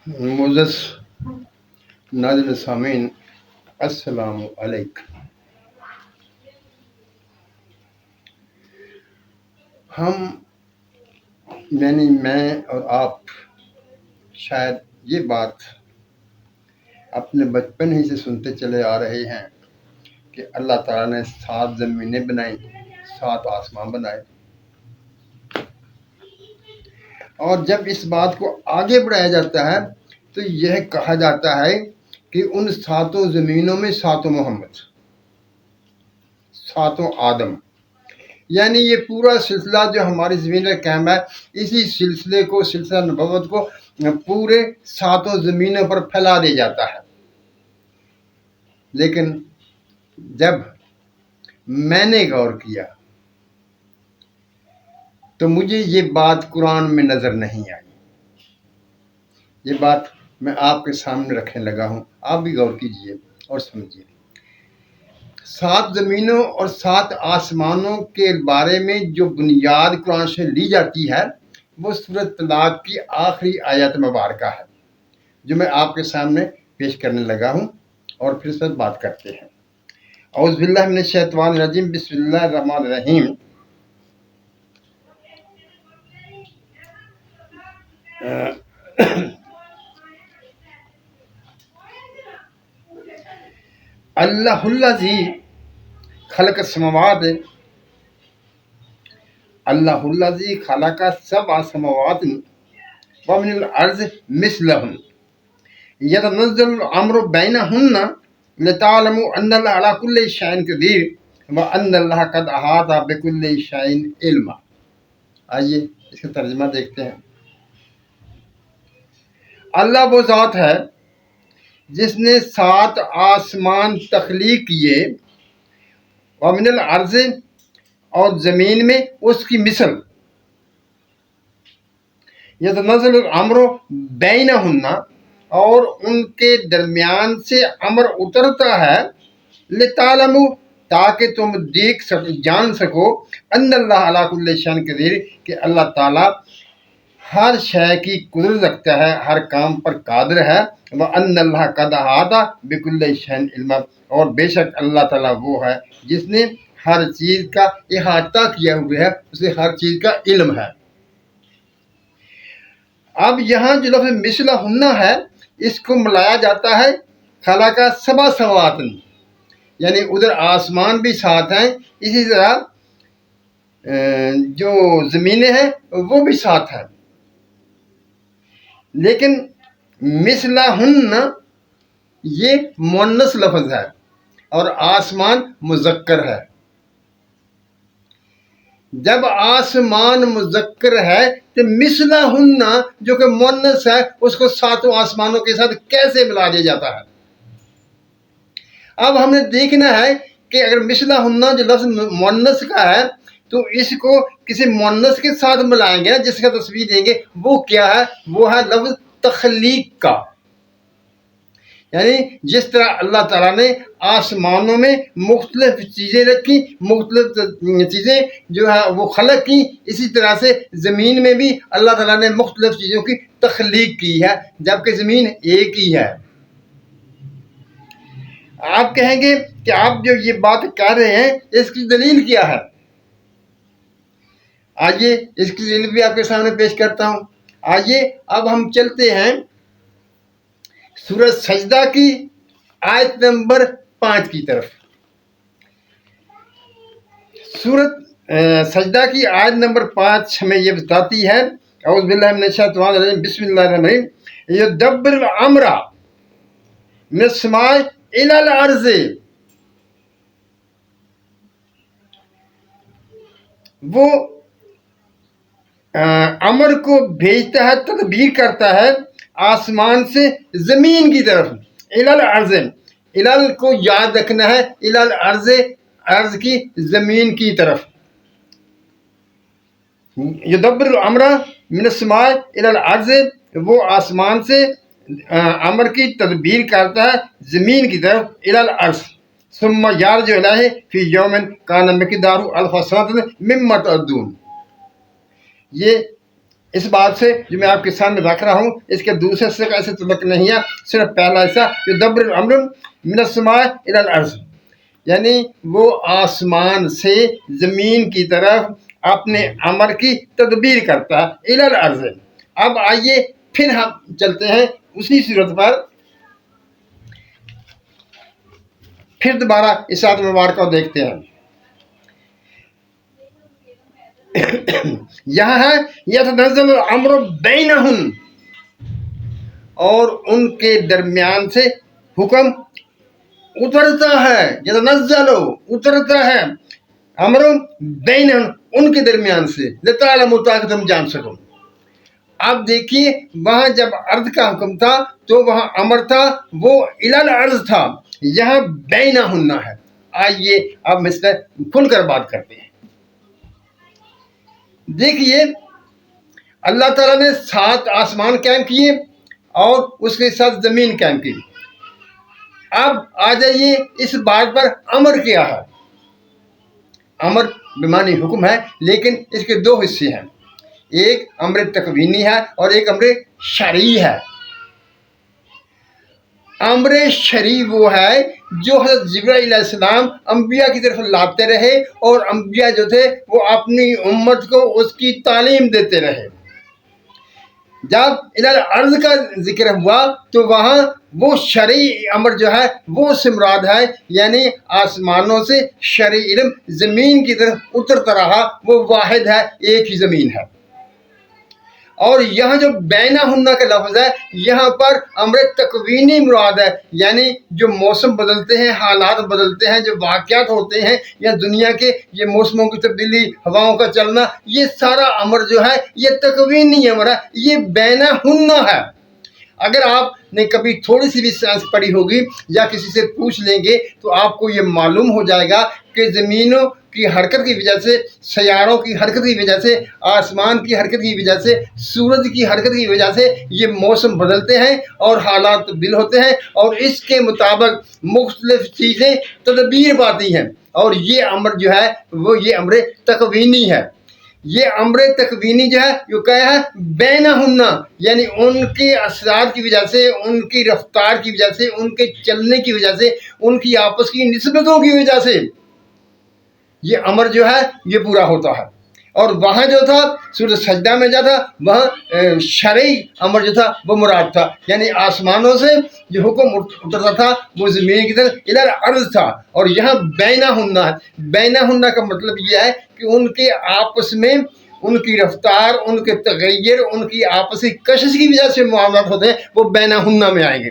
معزز ناظرین سامعین، السلام علیکم۔ میں اور آپ شاید یہ بات اپنے بچپن ہی سے سنتے چلے آ رہے ہیں کہ اللہ تعالیٰ نے 7 زمینیں بنائیں، 7 آسمان بنائے، اور جب اس بات کو آگے بڑھایا جاتا ہے تو یہ کہا جاتا ہے کہ ان 7 زمینوں میں 7 محمد، 7 آدم، یعنی یہ پورا سلسلہ جو ہماری زمین کا قائم ہے، اسی سلسلے کو، سلسلہ نبوت کو پورے 7 زمینوں پر پھیلا دیا جاتا ہے۔ لیکن جب میں نے غور کیا تو مجھے یہ بات قرآن میں نظر نہیں آئی۔ یہ بات میں آپ کے سامنے رکھنے لگا ہوں، آپ بھی غور کیجئے اور سمجھیے۔ 7 زمینوں اور 7 آسمانوں کے بارے میں جو بنیاد قرآن سے لی جاتی ہے وہ سورۃ طلاق کی آخری آیت مبارکہ ہے، جو میں آپ کے سامنے پیش کرنے لگا ہوں، اور پھر اس پر بات کرتے ہیں۔ اعوذ باللہ من الشیطان الرجیم، بسم اللہ الرحمن الرحیم۔ اللہ الذی خلق السماوات، اللہ الذی خلق 7 سماوات ومن الارض مثلہن یتنزل الامر بینہن لتعلموا ان اللہ علی کل شیء قدیر وان اللہ قد احاط بکل شیء علما۔ آئیے اس کا ترجمہ دیکھتے ہیں۔ اللہ وہ ذات ہے جس نے 7 آسمان تخلیق کیے، ومن الارض، اور زمین میں اس کی مثل، یتنزل الامر بینہن، اور ان کے درمیان سے امر اترتا ہے، لتعلموا، تاکہ تم جان سکو، ان اللہ علی کل شیء قدیر، کہ اللہ تعالیٰ ہر شے کی قدرت رکھتا ہے، ہر کام پر قادر ہے، وَأَنَّ اللَّهَ قَدْ أَحَاطَ بِكُلِّ شَيْءٍ عِلْمًا، اور بے شک اللہ تعالیٰ وہ ہے جس نے ہر چیز کا احاطہ کیا ہوا ہے، اسے ہر چیز کا علم ہے۔ اب یہاں جو لفظ مثلہن ہے، اس کو ملایا جاتا ہے خلق 7 سماوات، یعنی ادھر آسمان بھی 7 ہیں، اسی طرح جو زمینیں ہیں وہ بھی 7 ہیں۔ لیکن مثلہن یہ مؤنث لفظ ہے اور آسمان مذکر ہے۔ جب آسمان مذکر ہے تو مثلہن جو کہ مؤنث ہے، اس کو 7 آسمانوں کے ساتھ کیسے ملا دیا جاتا ہے؟ اب ہمیں دیکھنا ہے کہ اگر مثلہن جو لفظ مؤنث کا ہے تو اس کو کسی مؤنث کے ساتھ ملائیں گے، جس کا تصویر دیں گے، وہ کیا ہے؟ وہ ہے لفظ تخلیق کا۔ یعنی جس طرح اللہ تعالیٰ نے آسمانوں میں مختلف چیزیں رکھی، مختلف چیزیں جو ہے وہ خلق کی، اسی طرح سے زمین میں بھی اللہ تعالیٰ نے مختلف چیزوں کی تخلیق کی ہے، جبکہ زمین ایک ہی ہے۔ آپ کہیں گے کہ آپ جو یہ بات کہہ رہے ہیں اس کی دلیل کیا ہے؟ آئیے اس کی دلیل بھی آپ کے سامنے پیش کرتا ہوں۔ آئیے اب ہم چلتے ہیں سورۃ سجدہ کی آیت نمبر 5 کی طرف۔ سورۃ سجدہ کی آیت نمبر 5 ہمیں یہ بتاتی ہے، اعوذ باللہ من الشیطان الرجیم، بسم اللہ الرحمن الرحیم، یدبر الامر من السماء الی الارض، وہ امر کو بھیجتا ہے، تدبیر کرتا ہے آسمان سے زمین کی طرف، الی الارض، الال کو یاد رکھنا ہے، الی الارض، ارض کی، زمین کی طرف۔ یدبر الامر من السماء الی الارض، وہ آسمان سے امر کی تدبیر کرتا ہے زمین کی طرف، الی الارض، ثم یرجع الیہ فی یوم کان مقدارہ الف سنۃ مما تعدون۔ یہ اس بات سے جو میں آپ کے سامنے رکھ رہا ہوں اس کے دوسرے حصے کا ایسے تعلق نہیں ہے، صرف پہلا حصہ جو دبر الامر من السماء الی الارض، یعنی وہ آسمان سے زمین کی طرف اپنے امر کی تدبیر کرتا ہے الی الارض۔ اب آئیے پھر ہم چلتے ہیں اسی صورت پر، پھر دوبارہ اس آیت مبارکہ کو دیکھتے ہیں۔ یہاں ہے یتنزل الامر بینہم، اور ان کے درمیان سے حکم اترتا ہے، یتنزل اترتا ہے، امر بینہم ان کے درمیان سے، لتعلموا تاکہ تم جان سکو۔ اب دیکھیے وہاں جب ارض کا حکم تھا تو وہاں امر تھا وہ الی الارض تھا، یہاں بینہن ہے۔ آئیے اب ہم اس پر کھل کر بات کرتے ہیں۔ دیکھیے اللہ تعالیٰ نے 7 آسمان قائم کیے اور اس کے ساتھ زمین قائم کی۔ اب آ جائیے اس بات پر امر کیا ہے۔ امر بمعنی حکم ہے، لیکن اس کے 2 حصے ہیں، ایک امر تکوینی ہے اور ایک امر شرعی ہے۔ امر شرعی وہ ہے جو حضرت جبرائیل علیہ السلام انبیاء کی طرف لاتے رہے اور انبیاء جو تھے وہ اپنی امت کو اس کی تعلیم دیتے رہے۔ جب الی الارض کا ذکر ہوا تو وہاں وہ شرعی امر جو ہے وہ اس سے مراد ہے، یعنی آسمانوں سے شرعی علم زمین کی طرف اترتا رہا، وہ واحد ہے، ایک ہی زمین ہے۔ اور یہاں جو بینہن کا لفظ ہے یہاں پر امر تکوینی مراد ہے، یعنی جو موسم بدلتے ہیں، حالات بدلتے ہیں، جو واقعات ہوتے ہیں یا دنیا کے یہ موسموں کی تبدیلی، ہواؤں کا چلنا، یہ سارا امر جو ہے یہ تکوینی امر ہے، یہ بینہن ہے۔ اگر آپ نے کبھی تھوڑی سی بھی سائنس پڑھی ہوگی یا کسی سے پوچھ لیں گے تو آپ کو یہ معلوم ہو جائے گا کہ زمینوں کی حرکت کی وجہ سے، سیاروں کی حرکت کی وجہ سے، آسمان کی حرکت کی وجہ سے، سورج کی حرکت کی وجہ سے یہ موسم بدلتے ہیں اور حالات تبدیل ہوتے ہیں، اور اس کے مطابق مختلف چیزیں تدبیر پاتی ہیں، اور یہ امر جو ہے وہ یہ امر تکوینی ہے۔ یہ امر تکوینی جو ہے یہ کیا ہے؟ بینہن، یعنی ان کے اثرات کی وجہ سے، ان کی رفتار کی وجہ سے، ان کے چلنے کی وجہ سے، ان کی آپس کی نسبتوں کی وجہ سے یہ امر جو ہے یہ پورا ہوتا ہے۔ اور وہاں جو تھا سورۃ سجدہ میں جو تھا وہاں شرعی امر جو تھا وہ مراد تھا، یعنی آسمانوں سے جو حکم اترتا تھا وہ زمین کی طرف الی الارض تھا، اور یہاں بینہن ہے۔ بینہن کا مطلب یہ ہے کہ ان کے آپس میں ان کی رفتار، ان کے تغیر، ان کی آپسی کشش کی وجہ سے معاملات ہوتے ہیں، وہ بینہن میں آئیں گے۔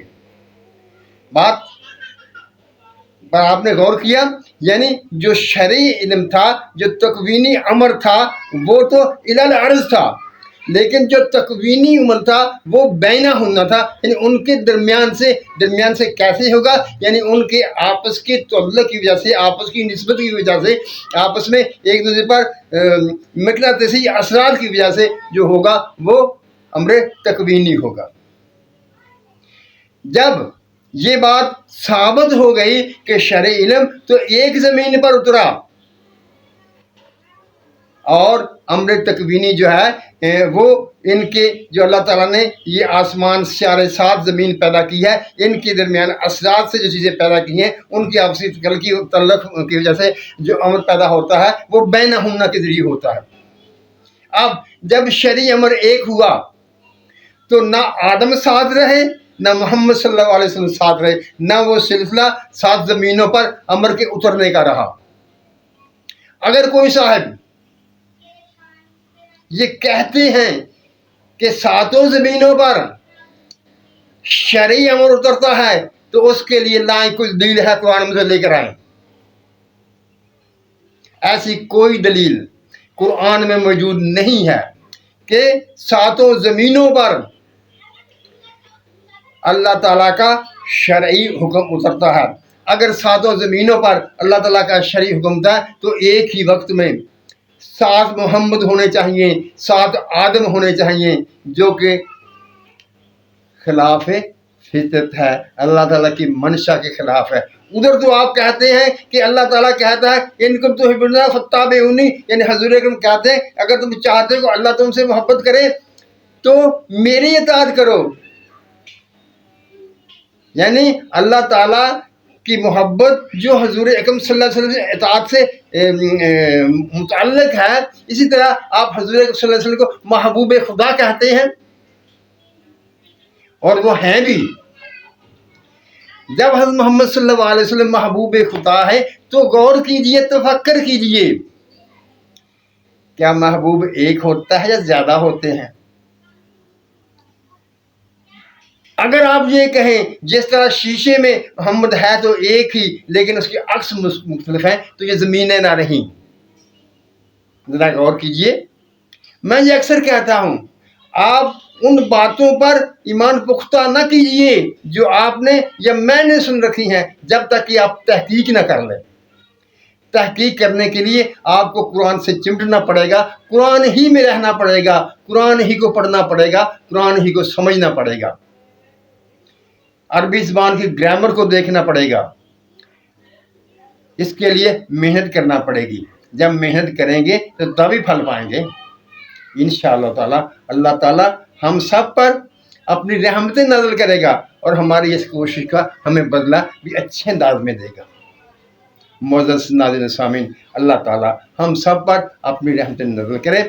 بات پر آپ نے غور کیا، یعنی جو شرعی علم تھا، جو تکوینی امر تھا وہ تو الی الارض تھا، لیکن جو تکوینی امر تھا وہ بینہن تھا، یعنی ان کے درمیان سے کیسے ہوگا؟ یعنی ان کے آپس کے تعلق کی وجہ سے، آپس کی نسبت کی وجہ سے، آپس میں ایک دوسرے پر مقناطیسی اثرات کی وجہ سے جو ہوگا وہ امر تکوینی ہوگا۔ جب یہ بات ثابت ہو گئی کہ شرعی علم تو ایک زمین پر اترا، اور امر تکوینی جو ہے وہ ان کے جو اللہ تعالیٰ نے یہ آسمان، سیارے، 7 زمین پیدا کی ہے، ان کے درمیان اثرات سے جو چیزیں پیدا کی ہیں ان کی آپسی تعلق کی وجہ سے جو امر پیدا ہوتا ہے وہ بینہن کے ذریعے ہوتا ہے۔ اب جب شرعی امر ایک ہوا تو نہ آدم ساتھ رہے، نہ محمد صلی اللہ علیہ وسلم ساتھ رہے، نہ وہ سلسلہ 7 زمینوں پر امر کے اترنے کا رہا۔ اگر کوئی صاحب یہ کہتے ہیں کہ 7 زمینوں پر شرعی امر اترتا ہے تو اس کے لیے لائیں کچھ دلیل ہے، قرآن میں سے لے کر آئیں۔ ایسی کوئی دلیل قرآن میں موجود نہیں ہے کہ 7 زمینوں پر اللہ تعالیٰ کا شرعی حکم اترتا ہے۔ اگر 7 زمینوں پر اللہ تعالیٰ کا شرعی حکم تھا تو ایک ہی وقت میں 7 محمد ہونے چاہیے، 7 آدم ہونے چاہیے، جو کہ خلاف فطرت ہے، اللہ تعالیٰ کی منشا کے خلاف ہے۔ ادھر تو آپ کہتے ہیں کہ اللہ تعالیٰ کہتا ہے ان کم تحبون اللہ فاتبعونی، یعنی حضور اکرم کہتے ہیں اگر تم چاہتے ہو اللہ تم سے محبت کرے تو میری اطاعت کرو. یعنی اللہ تعالیٰ کی محبت جو حضور اکرم صلی اللہ علیہ وسلم سے اطاعت سے متعلق ہے، اسی طرح آپ حضور اکرم صلی اللہ علیہ وسلم کو محبوب خدا کہتے ہیں، اور وہ ہیں بھی. جب حضرت محمد صلی اللہ علیہ وسلم محبوب خدا ہے تو غور کیجئے، تفکر کیجئے، کیا محبوب ایک ہوتا ہے یا زیادہ ہوتے ہیں؟ اگر آپ یہ کہیں جس طرح شیشے میں محمد ہے تو ایک ہی لیکن اس کے عکس مختلف ہیں، تو یہ زمینیں نہ رہیں. ذرا غور کیجئے. میں یہ اکثر کہتا ہوں، آپ ان باتوں پر ایمان پختہ نہ کیجئے جو آپ نے یا میں نے سن رکھی ہیں، جب تک کہ آپ تحقیق نہ کر لیں. تحقیق کرنے کے لیے آپ کو قرآن سے چمٹنا پڑے گا، قرآن ہی میں رہنا پڑے گا، قرآن ہی کو پڑھنا پڑے گا، قرآن ہی کو سمجھنا پڑے گا، عربی زبان کی گرامر کو دیکھنا پڑے گا. اس کے لیے محنت کرنا پڑے گی. جب محنت کریں گے تو تبھی پھل پائیں گے انشاءاللہ تعالی. اللہ تعالی ہم سب پر اپنی رحمتیں نازل کرے گا اور ہماری اس کوشش کا ہمیں بدلہ بھی اچھے انداز میں دے گا. معزز ناظرین سامعین، اللہ تعالی ہم سب پر اپنی رحمتیں نازل کرے،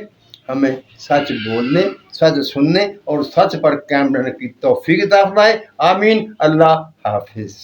ہمیں سچ بولنے، سچ سننے اور سچ پر قائم رہنے کی توفیق عطا فرمائے. آمین. اللہ حافظ.